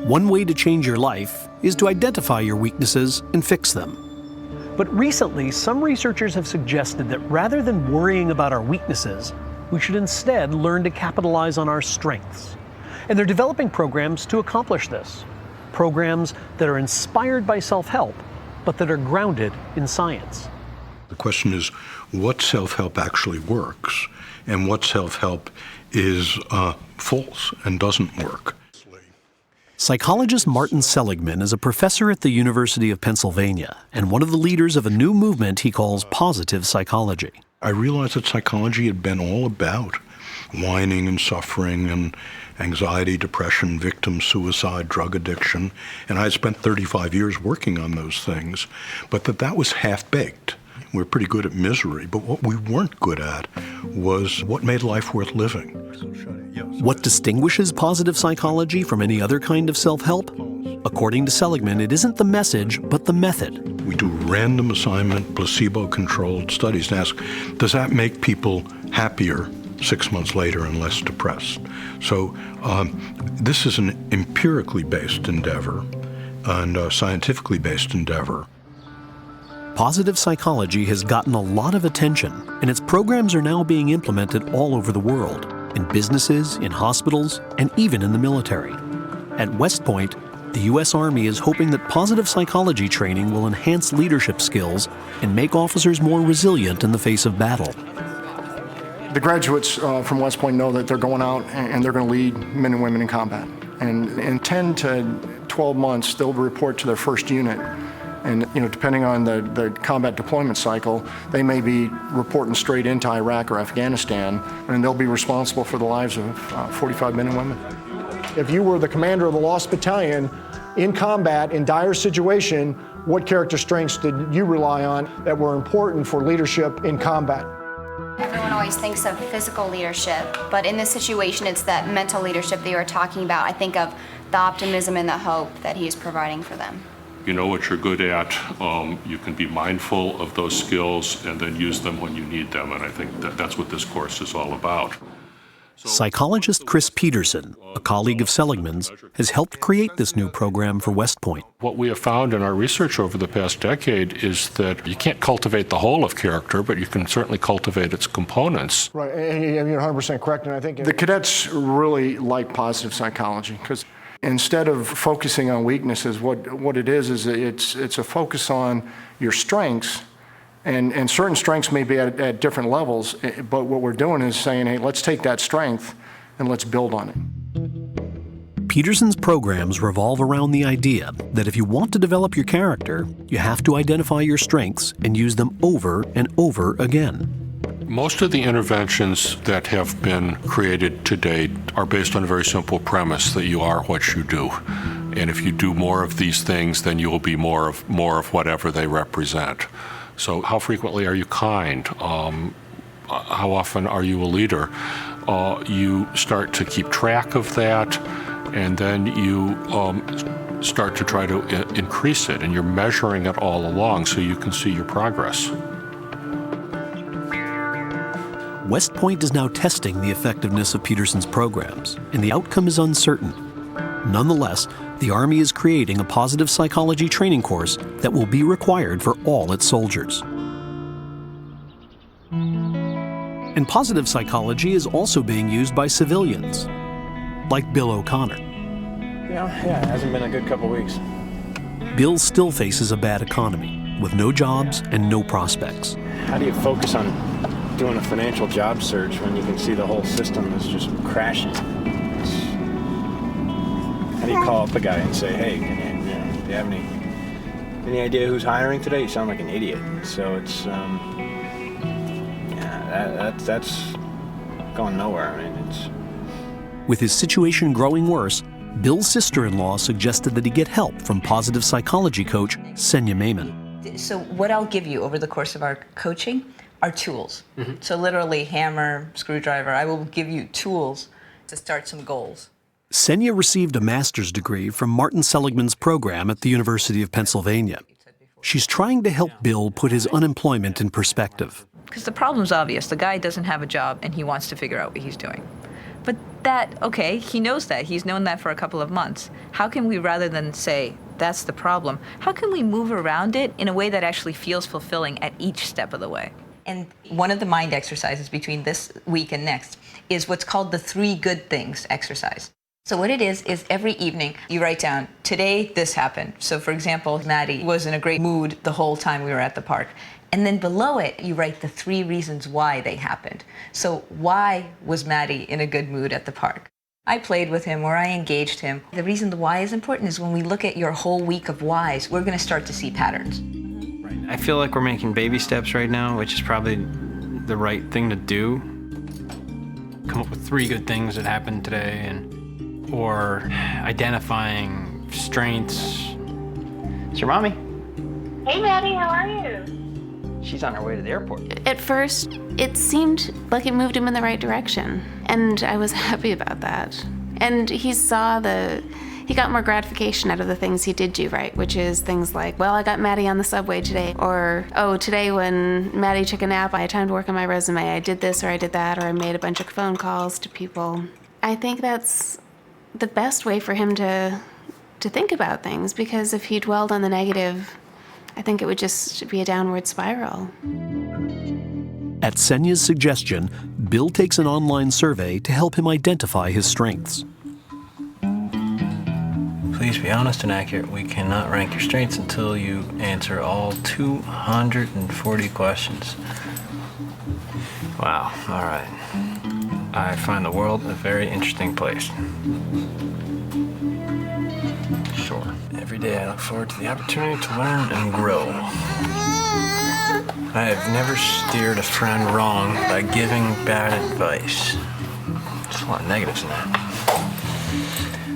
One way to change your life is to identify your weaknesses and fix them. But recently, some researchers have suggested that rather than worrying about our weaknesses, we should instead learn to capitalize on our strengths. And they're developing programs to accomplish this. Programs that are inspired by self-help, but that are grounded in science. The question is, what self-help actually works, and what self-help is false and doesn't work? Psychologist Martin Seligman is a professor at the University of Pennsylvania and one of the leaders of a new movement he calls positive psychology. I realized that psychology had been all about whining and suffering and anxiety, depression, victim suicide, drug addiction, and I had spent 35 years working on those things, but that was half-baked. We're pretty good at misery, but what we weren't good at was what made life worth living. What distinguishes positive psychology from any other kind of self-help? According to Seligman, it isn't the message, but the method. We do random assignment, placebo-controlled studies to ask, does that make people happier 6 months later and less depressed? So this is an empirically based endeavor and a scientifically based endeavor. Positive psychology has gotten a lot of attention, and its programs are now being implemented all over the world, in businesses, in hospitals, and even in the military. At West Point, the U.S. Army is hoping that positive psychology training will enhance leadership skills and make officers more resilient in the face of battle. The graduates from West Point know that they're going out and they're going to lead men and women in combat. And in 10 to 12 months, they'll report to their first unit. And depending on the combat deployment cycle, they may be reporting straight into Iraq or Afghanistan, and they'll be responsible for the lives of 45 men and women. If you were the commander of the Lost Battalion in combat, in dire situation, what character strengths did you rely on that were important for leadership in combat? Everyone always thinks of physical leadership, but in this situation, it's that mental leadership that you were talking about. I think of the optimism and the hope that he is providing for them. You know what you're good at, you can be mindful of those skills and then use them when you need them, and I think that's what this course is all about. Psychologist Chris Peterson, a colleague of Seligman's, has helped create this new program for West Point. What we have found in our research over the past decade is that you can't cultivate the whole of character, but you can certainly cultivate its components. Right, and you're 100% correct, and I think the cadets really like positive psychology because instead of focusing on weaknesses, what it is it's a focus on your strengths, and certain strengths may be at different levels, but what we're doing is saying, hey, let's take that strength and let's build on it. Peterson's programs revolve around the idea that if you want to develop your character, you have to identify your strengths and use them over and over again. Most of the interventions that have been created to date are based on a very simple premise that you are what you do. And if you do more of these things, then you will be more of whatever they represent. So how frequently are you kind? How often are you a leader? You start to keep track of that, and then you start to try to increase it, and you're measuring it all along so you can see your progress. West Point is now testing the effectiveness of Peterson's programs, and the outcome is uncertain. Nonetheless, the Army is creating a positive psychology training course that will be required for all its soldiers. And positive psychology is also being used by civilians, like Bill O'Connor. Yeah, it hasn't been a good couple weeks. Bill still faces a bad economy, with no jobs and no prospects. How do you focus on doing a financial job search when you can see the whole system is just crashing? How do you call up a guy and say, hey, do you have any idea who's hiring today? You sound like an idiot. So it's, that's going nowhere. I mean, it's... With his situation growing worse, Bill's sister-in-law suggested that he get help from positive psychology coach Senya Maiman. So what I'll give you over the course of our coaching are tools. Mm-hmm. So literally hammer, screwdriver, I will give you tools to start some goals. Senya received a master's degree from Martin Seligman's program at the University of Pennsylvania. She's trying to help Bill put his unemployment in perspective. Because the problem's obvious. The guy doesn't have a job and he wants to figure out what he's doing. But that, okay, he knows that. He's known that for a couple of months. How can we, rather than say, that's the problem, how can we move around it in a way that actually feels fulfilling at each step of the way? And one of the mind exercises between this week and next is what's called the 3 good things exercise. So what it is every evening you write down, today this happened. So for example, Maddie was in a great mood the whole time we were at the park. And then below it, you write the 3 reasons why they happened. So why was Maddie in a good mood at the park? I played with him or I engaged him. The reason the why is important is when we look at your whole week of whys, we're going to start to see patterns. I feel like we're making baby steps right now, which is probably the right thing to do. Come up with 3 good things that happened today, or identifying strengths. It's your mommy. Hey, Maddie, how are you? She's on her way to the airport. At first, it seemed like it moved him in the right direction, and I was happy about that. And he got more gratification out of the things he did do right, which is things like, well, I got Maddie on the subway today, or, oh, today when Maddie took a nap, I had time to work on my resume. I did this or I did that, or I made a bunch of phone calls to people. I think that's the best way for him to think about things, because if he dwelled on the negative, I think it would just be a downward spiral. At Senya's suggestion, Bill takes an online survey to help him identify his strengths. Please be honest and accurate. We cannot rank your strengths until you answer all 240 questions. Wow, all right. I find the world a very interesting place. Sure. Every day I look forward to the opportunity to learn and grow. I have never steered a friend wrong by giving bad advice. There's a lot of negatives in that.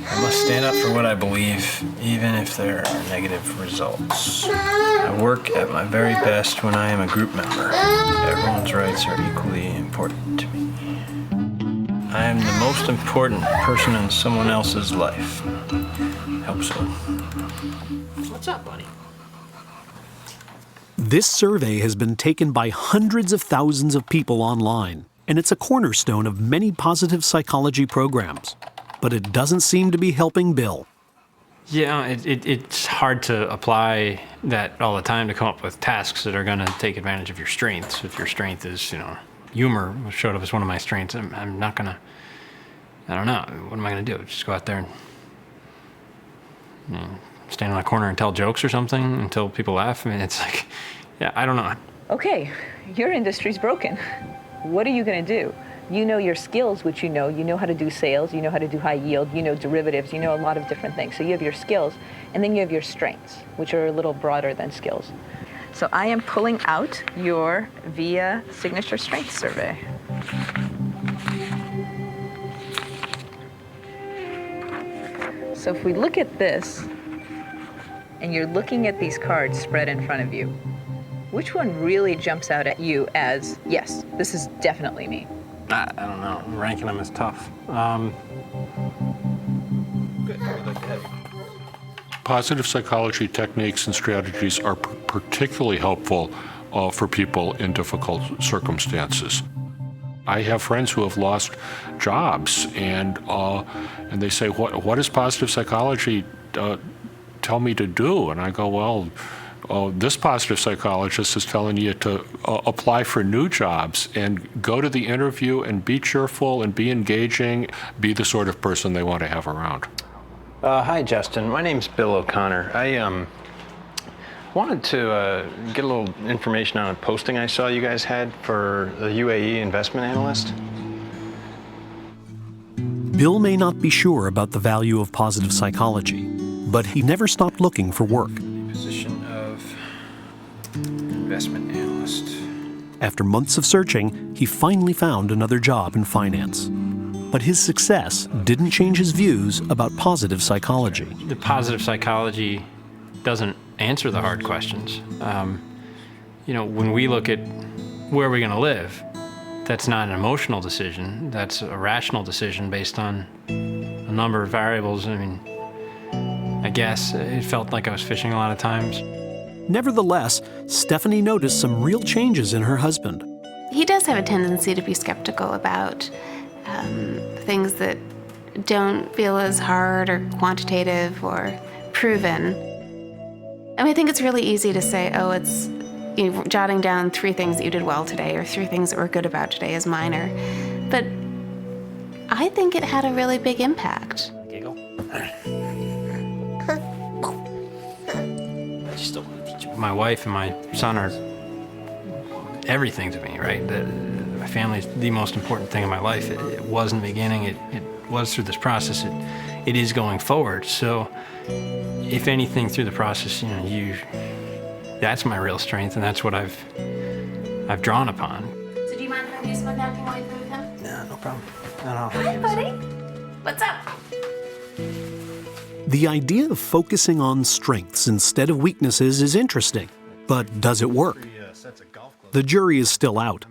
I must stand up for what I believe, even if there are negative results. I work at my very best when I am a group member. Everyone's rights are equally important to me. I am the most important person in someone else's life. Hope so. What's up, buddy? This survey has been taken by hundreds of thousands of people online, and it's a cornerstone of many positive psychology programs. But it doesn't seem to be helping Bill. Yeah, it's hard to apply that all the time to come up with tasks that are going to take advantage of your strengths. If your strength is, humor showed up as one of my strengths, I'm not going to, I don't know, what am I going to do? Just go out there and stand in a corner and tell jokes or something until people laugh? I mean, it's like, yeah, I don't know. Okay, your industry's broken. What are you going to do? You know your skills, which you know how to do sales, you know how to do high yield, you know derivatives, you know a lot of different things. So you have your skills, and then you have your strengths, which are a little broader than skills. So I am pulling out your VIA Signature Strength Survey. So if we look at this, and you're looking at these cards spread in front of you, which one really jumps out at you as, yes, this is definitely me? I don't know. Ranking them is tough. Good. I'd like to have you. Positive psychology techniques and strategies are particularly helpful for people in difficult circumstances. I have friends who have lost jobs, and they say, "What does positive psychology tell me to do?" And I go, "Well, this positive psychologist is telling you to apply for new jobs and go to the interview and be cheerful and be engaging, be the sort of person they want to have around." Hi, Justin. My name's Bill O'Connor. I wanted to get a little information on a posting I saw you guys had for the UAE investment analyst. Bill may not be sure about the value of positive psychology, but he never stopped looking for work. Position of investment analyst. After months of searching, he finally found another job in finance. But his success didn't change his views about positive psychology. The positive psychology doesn't answer the hard questions. When we look at where we're going to live, that's not an emotional decision. That's a rational decision based on a number of variables. I mean, I guess it felt like I was fishing a lot of times. Nevertheless, Stephanie noticed some real changes in her husband. He does have a tendency to be skeptical about things that don't feel as hard or quantitative or proven. I mean, I think it's really easy to say, oh, it's jotting down 3 things that you did well today or 3 things that were good about today is minor. But I think it had a really big impact. Giggle. I just don't want to teach you. My wife and my son are everything to me, right? My family is the most important thing in my life. It was in the beginning, it was through this process, it is going forward. So if anything through the process, that's my real strength, and that's what I've drawn upon. So do you mind if I use my napkin while you play with him? No, no problem. No. Hi, buddy. What's up? The idea of focusing on strengths instead of weaknesses is interesting, but does it work? The jury is still out.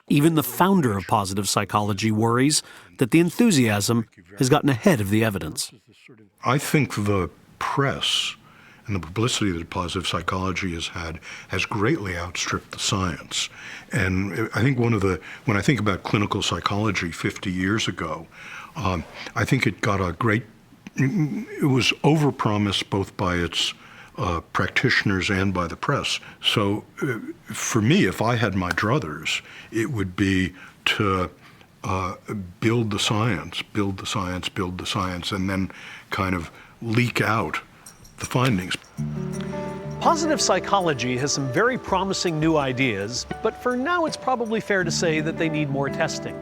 Even the founder of positive psychology worries that the enthusiasm has gotten ahead of the evidence. I think the press and the publicity that positive psychology has had has greatly outstripped the science. And I think when I think about clinical psychology 50 years ago, I think it was overpromised both by its practitioners and by the press. So for me, if I had my druthers, it would be to build the science, and then kind of leak out the findings. Positive psychology has some very promising new ideas, but for now it's probably fair to say that they need more testing.